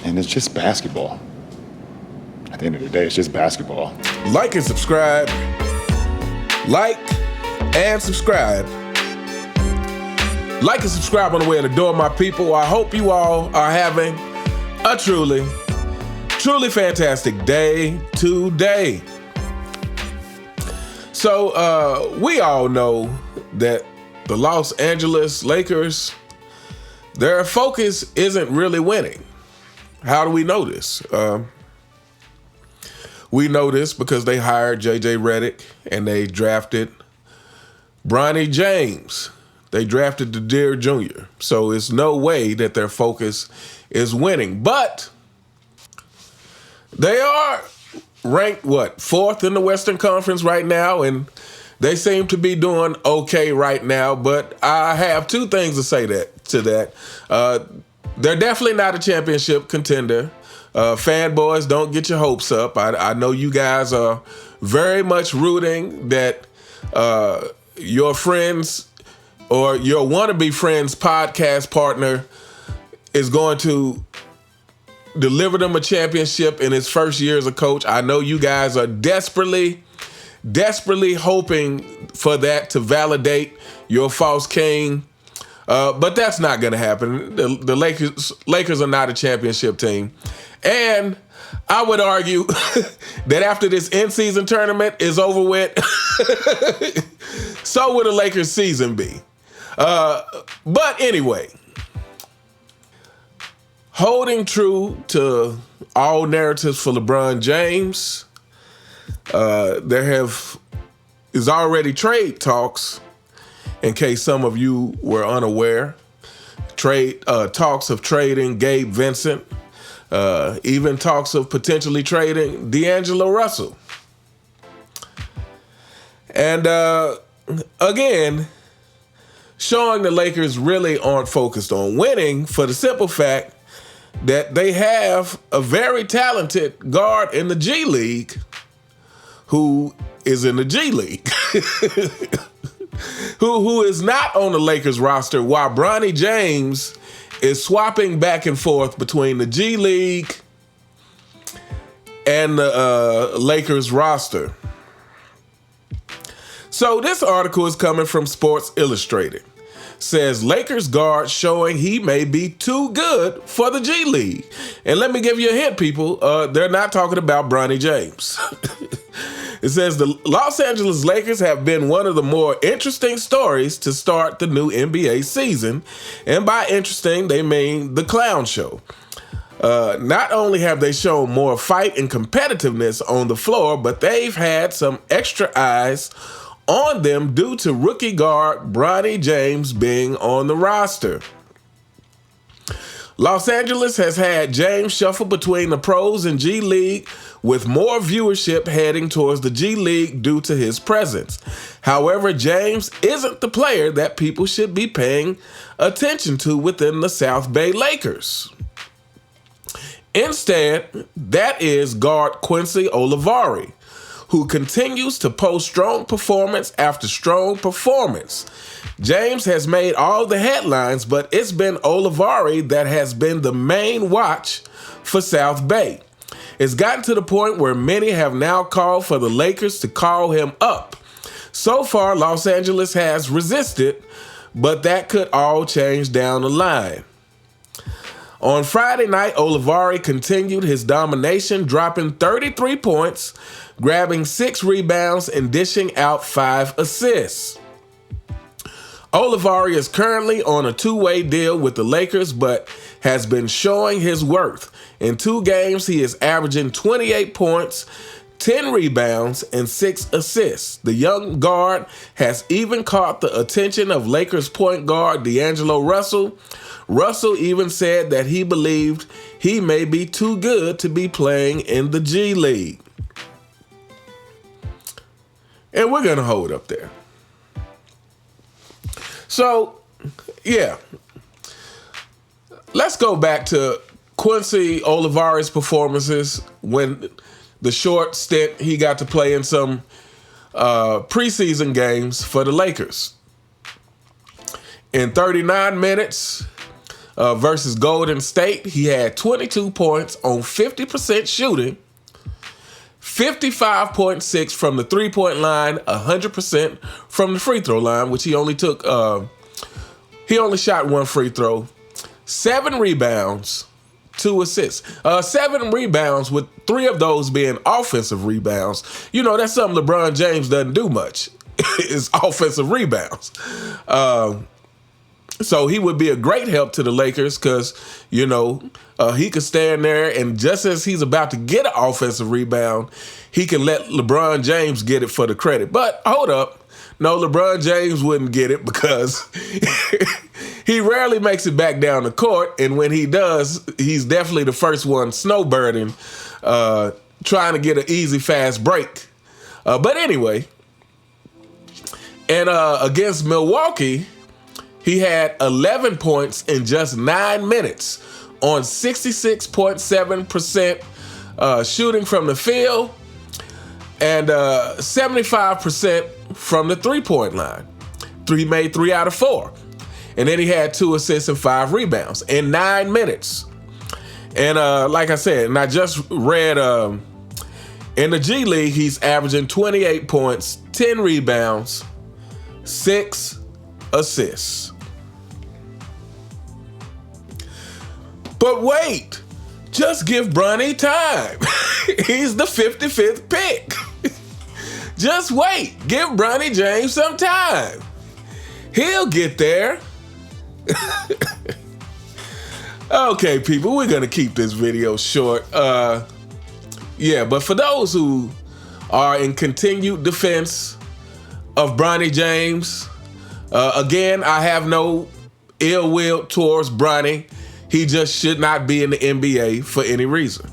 And it's just basketball. At the end of the day, it's just basketball. Like and subscribe. Like and subscribe. Like and subscribe on the way to the door, my people. I hope you all are having a truly fantastic day today. So we all know that the Los Angeles Lakers, their focus isn't really winning. How do we know this? We know this because they hired J.J. Redick and they drafted Bronny James. They drafted the Deer Jr. So it's no way that their focus is winning. But they are ranked, fourth in the Western Conference right now, and they seem to be doing okay right now. But I have two things to say to that. They're definitely not a championship contender. Fanboys, don't get your hopes up. I know you guys are very much rooting that your friends or your wannabe friend's podcast partner is going to deliver them a championship in his first year as a coach. I know you guys are desperately hoping for that to validate your false king. But that's not going to happen. The Lakers are not a championship team. And I would argue that after this in-season tournament is over with, so will the Lakers season be. But anyway, holding true to all narratives for LeBron James, there is already trade talks, in case some of you were unaware. Talks of trading Gabe Vincent, even talks of potentially trading D'Angelo Russell. And again, showing the Lakers really aren't focused on winning for the simple fact that they have a very talented guard in the G League who is in the G League, who is not on the Lakers roster, while Bronny James is swapping back and forth between the G League and the Lakers roster. So this article is coming from Sports Illustrated. Says Lakers guard showing he may be too good for the G League. And let me give you a hint, people. They're not talking about Bronny James. It says the Los Angeles Lakers have been one of the more interesting stories to start the new NBA season. And by interesting, they mean the clown show. Not only have they shown more fight and competitiveness on the floor, but they've had some extra eyes on them due to rookie guard Bronny James being on the roster. Los Angeles has had James shuffle between the pros and G League, with more viewership heading towards the G League due to his presence. However, James isn't the player that people should be paying attention to within the South Bay Lakers. Instead, that is guard Quincy Olivari, who continues to post strong performance after strong performance. James has made all the headlines, but it's been Olivari that has been the main watch for South Bay. It's gotten to the point where many have now called for the Lakers to call him up. So far, Los Angeles has resisted, but that could all change down the line. On Friday night, Olivari continued his domination, dropping 33 points, grabbing 6 rebounds, and dishing out 5 assists. Olivari is currently on a 2-way deal with the Lakers, but has been showing his worth. In 2 games, he is averaging 28 points, 10 rebounds, and 6 assists. The young guard has even caught the attention of Lakers point guard D'Angelo Russell. Russell even said that he believed he may be too good to be playing in the G League. And we're going to hold up there. So, yeah. Let's go back to Quincy Olivari's performances when the short stint he got to play in some preseason games for the Lakers. In 39 minutes, versus Golden State, he had 22 points on 50% shooting, 55.6 from the three-point line, 100% from the free throw line, which he only took. He only shot one free throw, 7 rebounds, 2 assists. 7 rebounds, with 3 of those being offensive rebounds. You know, that's something LeBron James doesn't do much, is offensive rebounds. So he would be a great help to the Lakers because, you know, he could stand there and just as he's about to get an offensive rebound, he can let LeBron James get it for the credit. But hold up. No, LeBron James wouldn't get it because he rarely makes it back down the court. And when he does, he's definitely the first one snowbirding, trying to get an easy, fast break. But anyway, and against Milwaukee, he had 11 points in just 9 minutes on 66.7% shooting from the field and 75% from the three-point line. He made 3 out of 4. And then he had 2 assists and 5 rebounds in 9 minutes. And like I said, and I just read in the G League, he's averaging 28 points, 10 rebounds, 6 assists. But wait, just give Bronny time. He's the 55th pick. Just wait. Give Bronny James some time. He'll get there. Okay, people, we're going to keep this video short. Yeah, but for those who are in continued defense of Bronny James, again, I have no ill will towards Bronny. He just should not be in the NBA for any reason.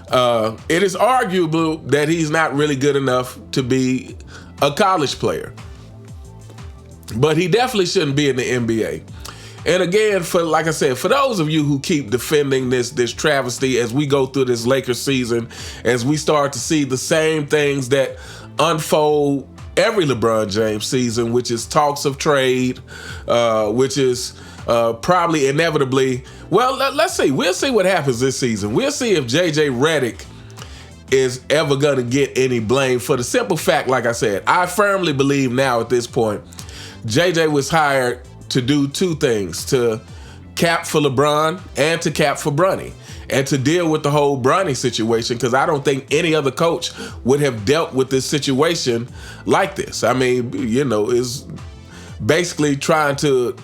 It is arguable that he's not really good enough to be a college player. But he definitely shouldn't be in the NBA. And again, like I said, for those of you who keep defending this travesty as we go through this Lakers season, as we start to see the same things that unfold every LeBron James season, which is talks of trade, which is probably inevitably, well, let's see. We'll see what happens this season. We'll see if J.J. Redick is ever going to get any blame for the simple fact, like I said, I firmly believe now at this point, J.J. was hired to do 2 things, to cap for LeBron and to cap for Bronny, and to deal with the whole Bronny situation, because I don't think any other coach would have dealt with this situation like this. I mean, you know, is basically trying to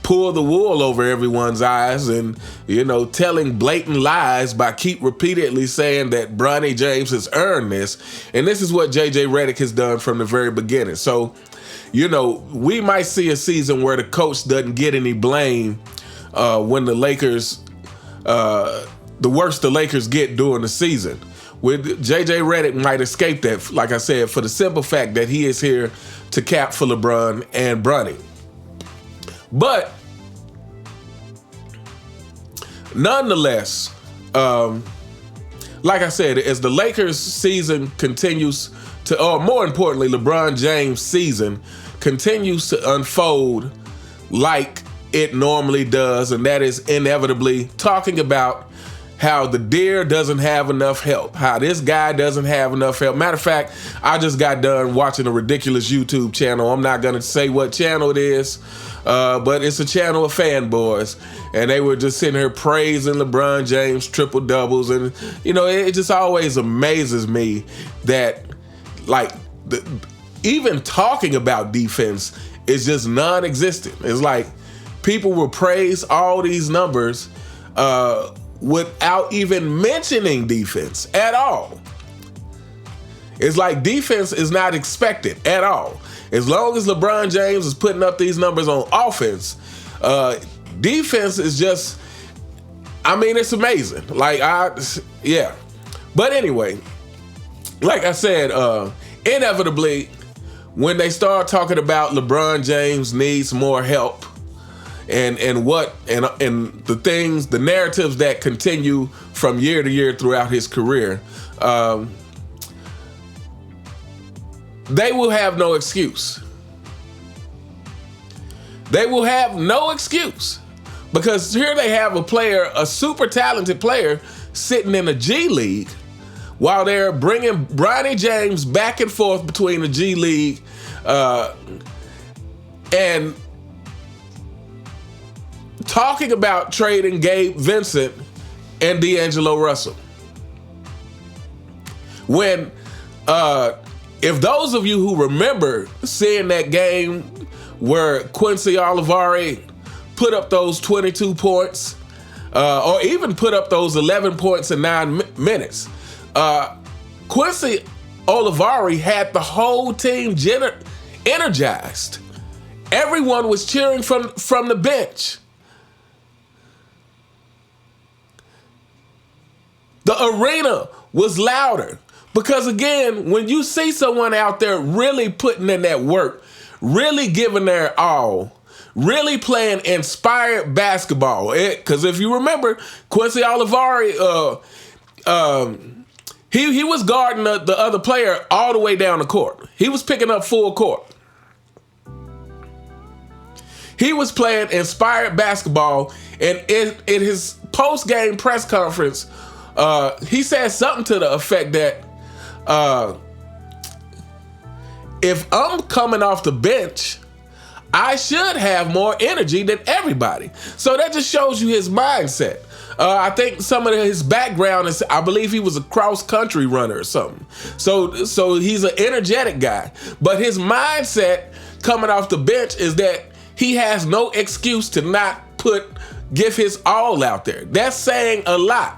pull the wool over everyone's eyes and, you know, telling blatant lies by keep repeatedly saying that Bronny James has earned this. And this is what J.J. Redick has done from the very beginning. So, you know, we might see a season where the coach doesn't get any blame when the Lakers, the worse the Lakers get during the season. With J.J. Redick might escape that, like I said, for the simple fact that he is here to cap for LeBron and Bronny. But nonetheless, like I said, as the Lakers season continues to, or more importantly, LeBron James' season continues to unfold like it normally does, and that is inevitably talking about how the deer doesn't have enough help, how this guy doesn't have enough help. Matter of fact, I just got done watching a ridiculous YouTube channel. I'm not going to say what channel it is, but it's a channel of fanboys, and they were just sitting here praising LeBron James triple doubles, and you know, it just always amazes me that, like, even talking about defense is just non-existent. It's like people will praise all these numbers without even mentioning defense at all. It's like defense is not expected at all. As long as LeBron James is putting up these numbers on offense, defense is just, I mean, it's amazing. Like, yeah. But anyway, like I said, inevitably, when they start talking about LeBron James needs more help, and the things, the narratives that continue from year to year throughout his career, they will have no excuse. they will have no excuse. Because here they have a player, a super talented player, sitting in a G League while they're bringing Bronny James back and forth between the G League and talking about trading Gabe Vincent and D'Angelo Russell. When, if those of you who remember seeing that game where Quincy Olivari put up those 22 points, or even put up those 11 points in 9 minutes, Quincy Olivari had the whole team energized. Everyone was cheering from the bench. The arena was louder. Because again, when you see someone out there really putting in that work, really giving their all, really playing inspired basketball. Because if you remember, Quincy Olivari, he was guarding the other player all the way down the court. He was picking up full court. He was playing inspired basketball, and in his post-game press conference, he said something to the effect that if I'm coming off the bench, I should have more energy than everybody. So that just shows you his mindset. I think some of his background is, I believe he was a cross-country runner or something. So he's an energetic guy. But his mindset coming off the bench is that he has no excuse to not give his all out there. That's saying a lot.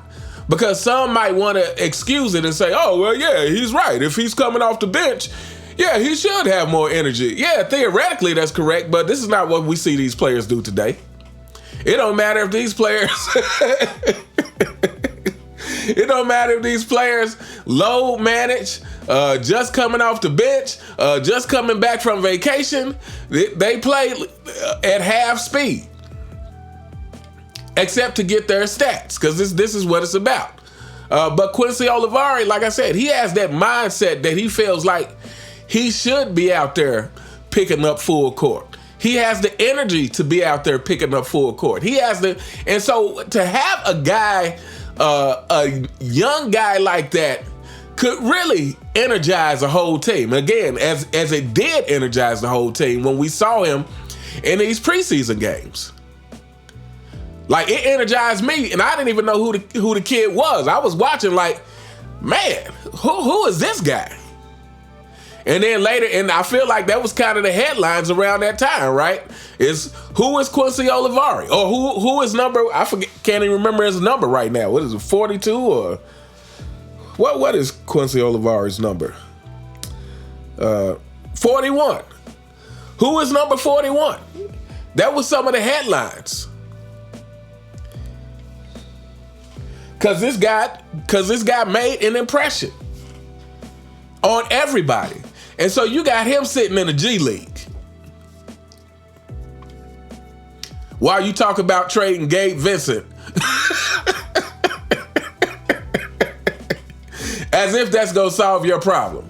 Because some might want to excuse it and say, oh, well, yeah, he's right. If he's coming off the bench, yeah, he should have more energy. Yeah, theoretically, that's correct, but this is not what we see these players do today. It don't matter if these players... It don't matter if these players low manage, just coming off the bench, just coming back from vacation. They play at half speed. Except to get their stats, because this is what it's about. But Quincy Olivari, like I said, he has that mindset that he feels like he should be out there picking up full court. He has the energy to be out there picking up full court. And so to have a guy, a young guy like that, could really energize a whole team. Again, as it did energize the whole team when we saw him in these preseason games. Like, it energized me, and I didn't even know who the kid was. I was watching like, man, who is this guy? And then later, and I feel like that was kind of the headlines around that time, right? Who is Quincy Olivari? Or who is number, I can't even remember his number right now. What is it, 42 or? What is Quincy Olivari's number? 41. Who is number 41? That was some of the headlines. Cause this guy made an impression on everybody. And so you got him sitting in the G League. While you talk about trading Gabe Vincent. As if that's gonna solve your problem.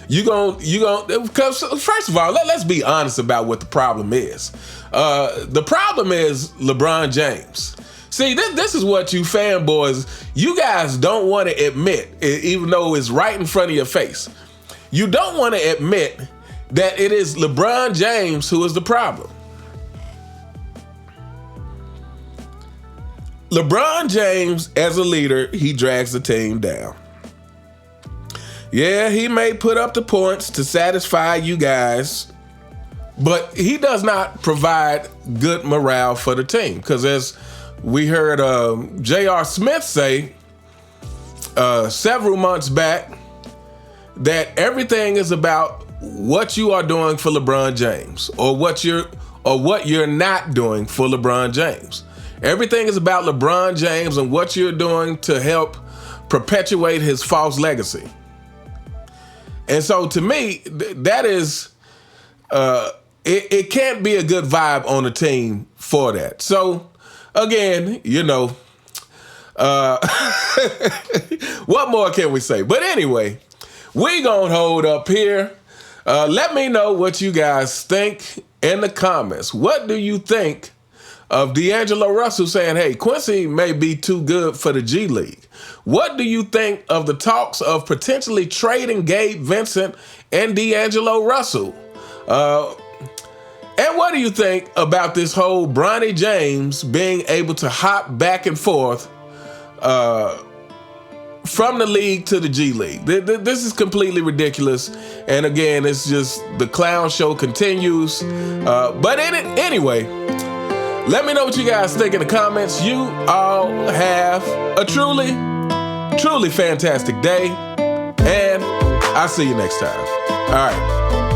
Because first of all, let's be honest about what the problem is. The problem is LeBron James. See, this is what you fanboys, you guys don't want to admit, even though it's right in front of your face. You don't want to admit that it is LeBron James who is the problem. LeBron James, as a leader, he drags the team down. Yeah, he may put up the points to satisfy you guys, but he does not provide good morale for the team. Because as we heard J.R. Smith say several months back that everything is about what you are doing for LeBron James or what you're not doing for LeBron James. Everything is about LeBron James and what you're doing to help perpetuate his false legacy. And so to me, that is it can't be a good vibe on the team for that. So again, what more can we say? But anyway, we gonna hold up here. Let me know what you guys think. in the comments. What do you think of D'Angelo Russell saying, hey, Quincy may be too good for the G League? What do you think of the talks of potentially trading Gabe Vincent and D'Angelo Russell? And what do you think about this whole Bronny James being able to hop back and forth from the league to the G League? This is completely ridiculous. And again, it's just the clown show continues. But anyway, let me know what you guys think in the comments. You all have a truly, truly fantastic day. And I'll see you next time. All right.